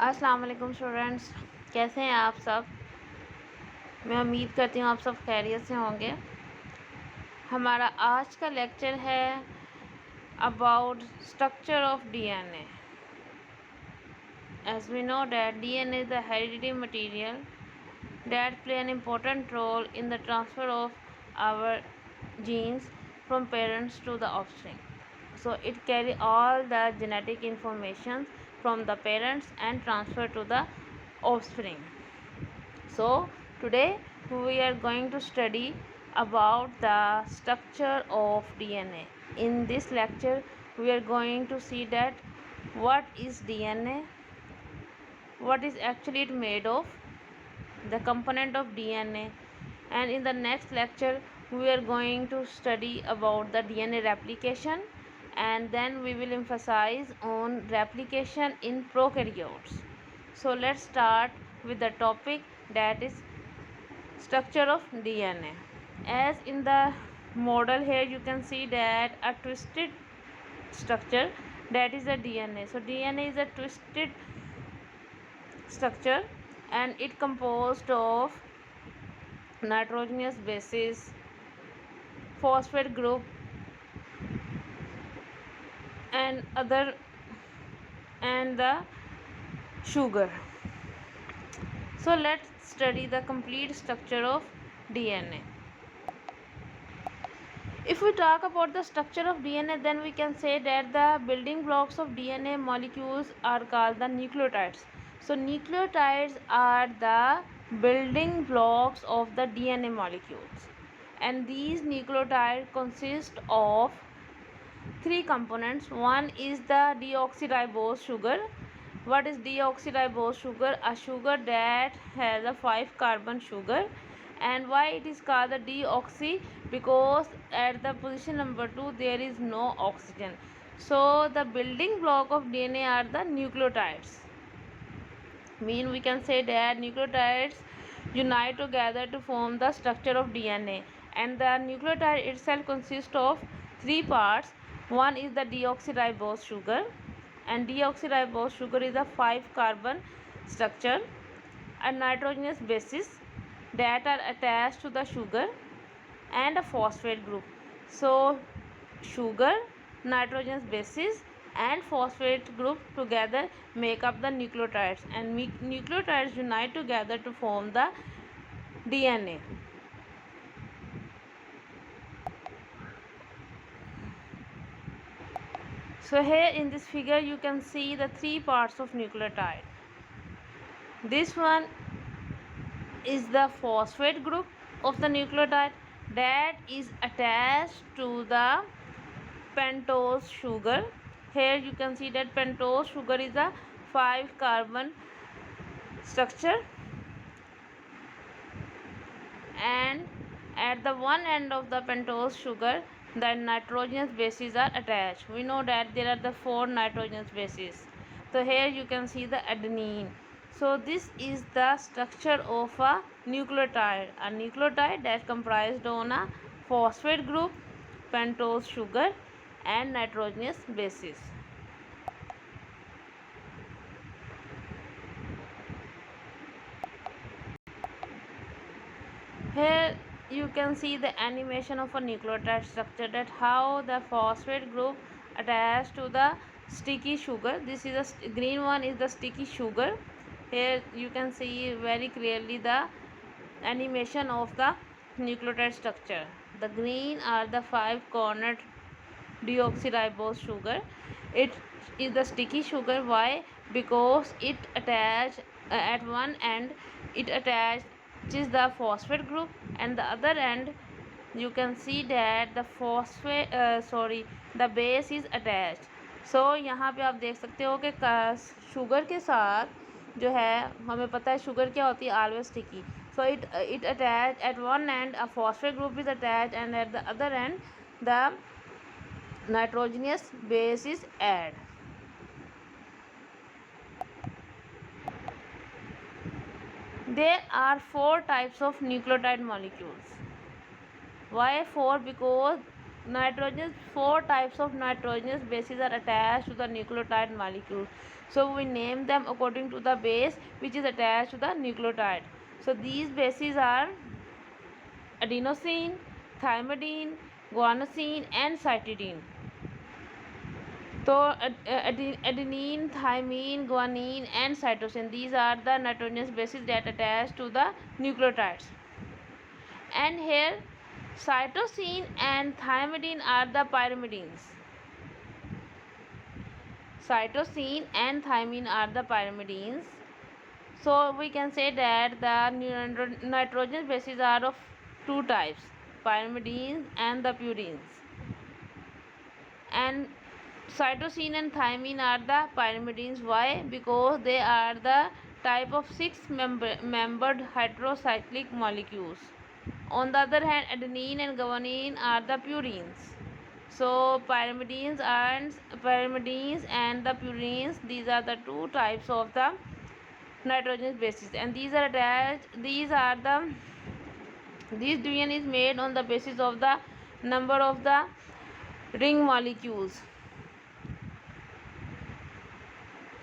अस्सलाम वालेकुम स्टूडेंट्स, कैसे हैं आप सब। मैं उम्मीद करती हूँ आप सब खैरियत से होंगे। हमारा आज का लेक्चर है about structure of DNA. As we know that DNA is the hereditary material that play an important role in the transfer of our genes from parents to the offspring. So it carry all the genetic information from the parents and transfer to the offspring. So today we are going to study about the structure of DNA. In this lecture we are going to see that what is DNA, what is actually it made of, the component of DNA, and in the next lecture we are going to study about the DNA replication, and then we will emphasize on replication in prokaryotes. So let's start with the topic, that is structure of DNA. As in the model here you can see that a twisted structure, that is a DNA. So DNA is a twisted structure and it composed of nitrogenous bases, phosphate group, and other, and the sugar. So let's study the complete structure of DNA. If we talk about the structure of DNA, then we can say that the building blocks of DNA molecules are called the nucleotides. So nucleotides are the building blocks of the DNA molecules, and these nucleotides consist of three components. One is the deoxyribose sugar. What is deoxyribose sugar? A sugar that has a 5 carbon sugar. And why it is called the deoxy? Because at the position number 2 there is no oxygen. So the building block of DNA are the nucleotides. We can say that nucleotides unite together to form the structure of DNA, and the nucleotide itself consists of three parts. One is the deoxyribose sugar, and deoxyribose sugar is a 5 carbon structure, and nitrogenous bases that are attached to the sugar, and a phosphate group. So sugar, nitrogenous bases, and phosphate group together make up the nucleotides, and nucleotides unite together to form the DNA. So here in this figure you can see the three parts of nucleotide. This one is the phosphate group of the nucleotide that is attached to the pentose sugar. Here you can see that pentose sugar is a 5 carbon structure, and at the one end of the pentose sugar the nitrogenous bases are attached. We know that there are the 4 nitrogenous bases. So here you can see the adenine. So this is the structure of a nucleotide that comprised on a phosphate group, pentose sugar, and nitrogenous bases. Here you can see the animation of a nucleotide structure, that how the phosphate group attached to the sticky sugar. This is a green one is the sticky sugar. Here you can see very clearly the animation of the nucleotide structure. The green are the 5 cornered deoxyribose sugar. It is the sticky sugar. Why? Because it attach at one end it attaches the phosphate group, and the other end you can see that the the base is attached. So यहाँ पे आप देख सकते हो कि sugar के साथ जो है, हमें पता है शुगर क्या होती है, always sticky. So it attached at one end, a phosphate group is attached, and at the other end the nitrogenous base is added. There are 4 types of nucleotide molecules. Why 4? Because nitrogenous, 4 types of nitrogenous bases are attached to the nucleotide molecule. So we name them according to the base which is attached to the nucleotide. So these bases are adenosine, thymidine, guanosine and cytidine. So adenine, thymine, guanine and cytosine, these are the nitrogenous bases that attach to the nucleotides. And here cytosine and thymidine are the pyrimidines. Cytosine and thymine are the pyrimidines. So we can say that the nitrogenous bases are of 2 types, pyrimidines and the purines. And cytosine and thymine are the pyrimidines. Why? Because they are the type of 6-membered heterocyclic molecules. On the other hand, adenine and guanine are the purines. So pyrimidines and the purines, these are the 2 types of the nitrogenous bases, and these are attached. This division is made on the basis of the number of the ring molecules.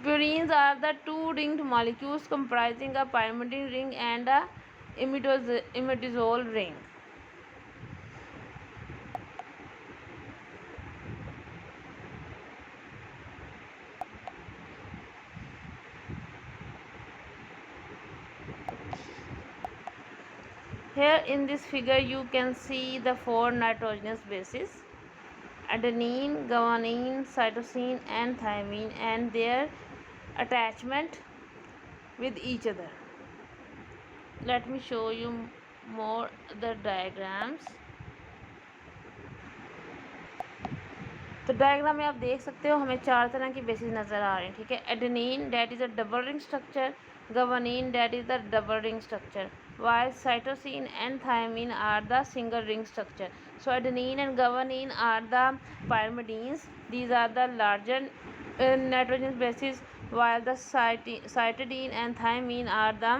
Purines are the 2 ringed molecules comprising a pyrimidine ring and a imidazole ring. Here in this figure you can see the 4 nitrogenous bases: adenine, guanine, cytosine and thymine, and their attachment with each other. Let me show you more the diagrams. तो diagram में आप देख सकते हो हमें 4 तरह की basis नज़र आ रहे हैं, ठीक है। Adenine that is a double ring structure, guanine that is the double ring structure, while cytosine and thymine are the single ring structure. So adenine and guanine are the pyrimidines, these are the larger nitrogenous bases, while the cytidine and thymine are the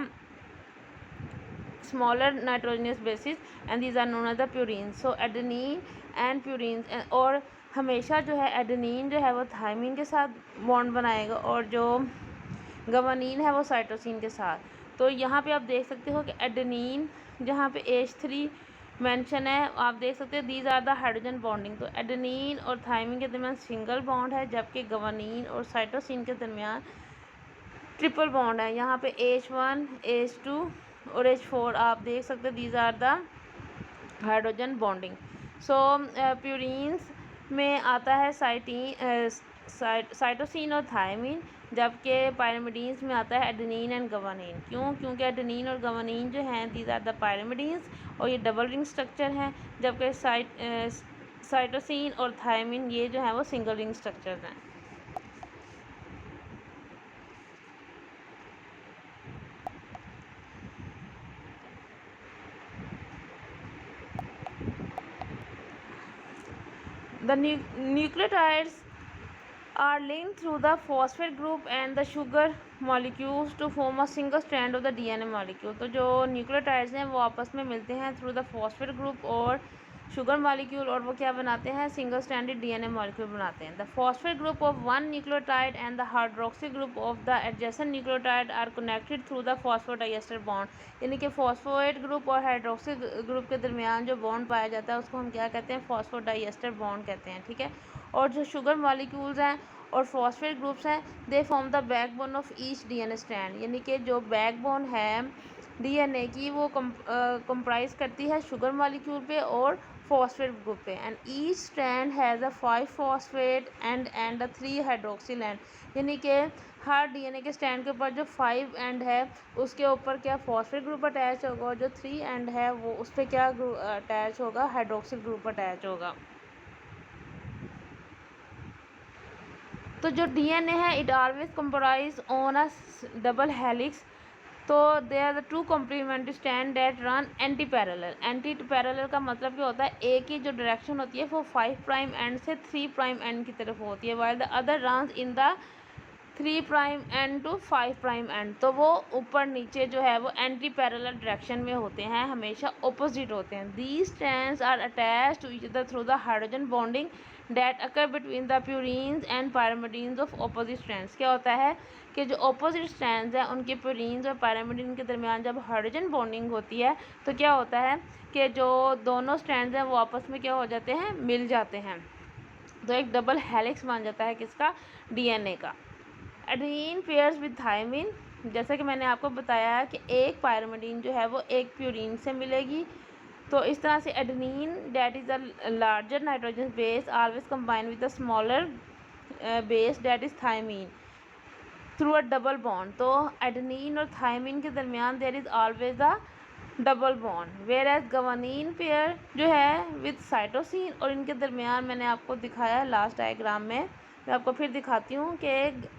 smaller nitrogenous bases and these are known as the purines. So adenine and purines, और हमेशा जो है adenine जो है वो thiamine के साथ bond बनाएगा और जो गवानीन है वो साइटोसिन के साथ। तो यहाँ पे आप देख सकते हो कि एडेनिन जहाँ पे H3 मेंशन है, आप देख सकते हो these are the hydrogen bonding. तो एडेनिन और थायमिन के दरमियान सिंगल बॉन्ड है, जबकि गवानीन और साइटोसिन के दरमियान ट्रिपल बॉन्ड है। यहाँ पे H1, H2 और H4 आप देख सकते हो these are the hydrogen bonding. So purines में आता है साइटोसिन और थायमिन, जबकि पायरिमिडीन्स में आता है एडेनिन एंड गवानीन। क्यों? क्योंकि एडेनिन और गवानीन जो हैं दीज आर द पायरिमिडीन्स और ये डबल रिंग स्ट्रक्चर हैं, जबकि साइटोसिन और थायमिन ये जो हैं वो सिंगल रिंग स्ट्रक्चर हैं। The nucleotides are linked through the phosphate group and the sugar molecules to form a single strand of the DNA molecule. तो जो न्यूक्लियोटाइड्स हैं वो आपस में मिलते हैं थ्रू द फॉस्फेट ग्रुप और शुगर मॉलिक्यूल, और वो क्या बनाते हैं? सिंगल स्ट्रैंडेड DNA मॉलिक्यूल बनाते हैं। The phosphate group of one nucleotide and the hydroxy group of the adjacent nucleotide are connected through the phosphodiester bond. यानी कि फॉस्फेट ग्रुप और हाइड्रोक्सी ग्रुप के दरमियान जो बॉन्ड पाया जाता है उसको हम क्या कहते हैं? फॉस्फोडाइएस्टर बॉन्ड कहते हैं, ठीक है। और जो शुगर मॉलिक्यूल्स हैं और फॉस्फेट ग्रुप्स हैं they form the backbone of each DNA strand. यानी कि जो बैकबोन है DNA की वो कंप्राइज करती है शुगर मॉलिक्यूल पे और फॉस्फेट ग्रुप पे, and each strand has a 5 phosphate and a 3 hydroxyl and. यानी कि हर DNA के स्ट्रैंड के ऊपर जो 5 एंड है उसके ऊपर क्या फॉस्फेट ग्रुप अटैच होगा, और जो 3 एंड है वो उस पर क्या अटैच होगा? हाइड्रोक्सिल ग्रुप अटैच होगा। तो जो DNA है it always comprise on a double helix. तो they are the 2 complementary strand that run anti parallel. Anti parallel का मतलब क्या होता है? एक की जो डायरेक्शन होती है वो 5 प्राइम एंड से 3 प्राइम एंड की तरफ होती है, while the other runs in the 3 prime end to 5 prime end, तो वो ऊपर नीचे जो है वो एंटी पैरेलल डायरेक्शन में होते हैं, हमेशा ऑपोजिट होते हैं। These strands are attached to each other through the hydrogen bonding that occur between the purines and pyrimidines of opposite strands. क्या होता है कि जो ऑपोजिट स्ट्रैंड्स हैं उनके प्यूरीन्स और पायरामिडीन के दरमियान जब हाइड्रोजन बॉन्डिंग होती है तो क्या होता है कि जो दोनों स्ट्रैंड्स हैं वो आपस में क्या हो जाते हैं, मिल जाते हैं। तो एक डबल हेलिक्स बन जाता है किसका, डीएनए का। एडेनिन पेयर्स विद थायमिन, जैसा कि मैंने आपको बताया कि एक पायरामिडीन जो है वो एक प्यूरीन से मिलेगी। तो इस तरह से adenine that is a larger nitrogen base always combine with the smaller base that is thymine through a double bond. तो एडेनिन और थायमिन के दरमियान there is always a double bond. Whereas guanine pair जो है with cytosine, और इनके दरमियान मैंने आपको दिखाया लास्ट डायग्राम में, मैं आपको फिर दिखाती हूँ कि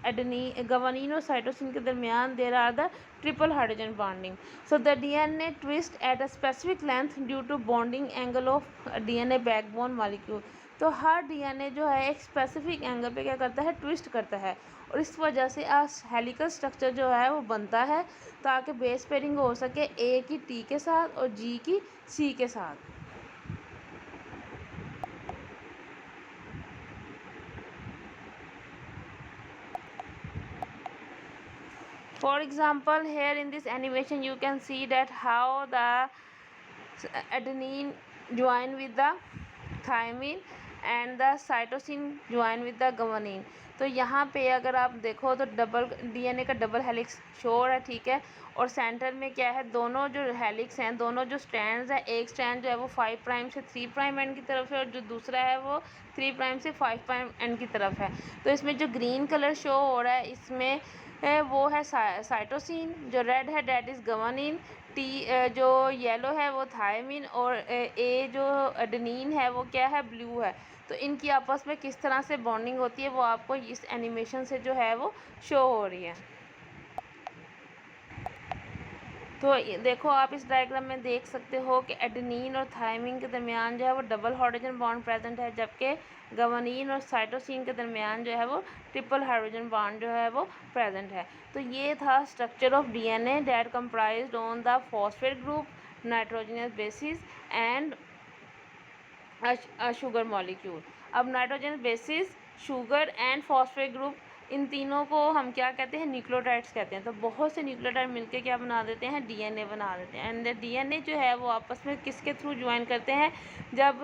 एडेनी गवानीन और साइटोसिन के दरमियान there are the triple hydrogen bonding. So the DNA twist at a specific length due to bonding angle of DNA backbone molecule. तो हर डीएनए जो है एक स्पेसिफिक एंगल पे क्या करता है, ट्विस्ट करता है, और इस वजह से हेलिकल स्ट्रक्चर जो है वो बनता है ताकि बेस पेयरिंग हो सके ए की टी के साथ और जी की सी के साथ। For example, here in this animation you can see that how the adenine join with the thymine and the cytosine join with the guanine। तो यहाँ पे अगर आप देखो तो डबल डीएनए का डबल हेलिक्स शो हो रहा है, ठीक है, और सेंटर में क्या है, दोनों जो हेलिक्स हैं, दोनों जो स्ट्रैंड्स हैं, एक स्ट्रैंड जो है वो 5 प्राइम से 3 प्राइम एंड की तरफ है और जो दूसरा है वो 3 प्राइम से 5 प्राइम एंड की तरफ है। तो इसमें जो ग्रीन कलर शो हो रहा है इसमें वो है साइटोसिन, जो रेड है डैट इज़ गवानीन, जो येलो है वो थायमिन, और ए जो एडेनिन है वो क्या है, ब्लू है। तो इनकी आपस में किस तरह से बॉन्डिंग होती है वो आपको इस एनिमेशन से जो है वो शो हो रही है। तो देखो आप इस डायग्राम में देख सकते हो कि एडेनिन और थायमिन के दरमियान जो है वो डबल हाइड्रोजन बॉन्ड प्रेजेंट है, जबकि गवानीन और साइटोसिन के दरमियान जो है वो ट्रिपल हाइड्रोजन बॉन्ड जो है वो प्रेजेंट है। तो ये था structure of DNA that comprised on the phosphate group, nitrogenous bases and sugar molecule. अब nitrogen bases, sugar and phosphate group, इन तीनों को हम क्या कहते हैं, न्यूक्लियोटाइड्स कहते हैं। तो बहुत से न्यूक्लियोटाइड मिलके क्या बना देते हैं, डीएनए बना देते हैं। एंड डीएनए जो है वो आपस में किसके थ्रू ज्वाइन करते हैं, जब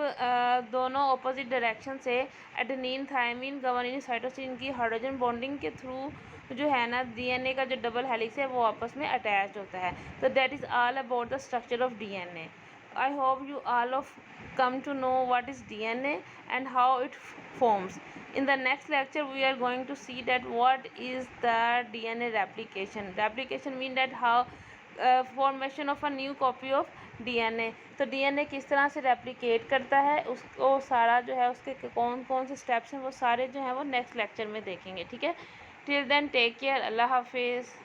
दोनों ऑपोजिट डायरेक्शन से एडेनिन, थायमिन, गवानीन, साइटोसिन की हाइड्रोजन बॉन्डिंग के थ्रू जो है ना डीएनए का जो डबल हेलिक्स है वो आपस में अटैच होता है। तो that is all about the structure of DNA. I hope you all of come to know what is DNA and how it forms. In the next lecture, we are going to see that what is the DNA replication. Replication means that how formation of a new copy of DNA. तो DNA किस तरह से replicate करता है, उसको सारा जो है उसके कौन कौन से steps हैं वो सारे जो हैं वो next lecture में देखेंगे, ठीक है। Till then take care, अल्लाह हाफिज़।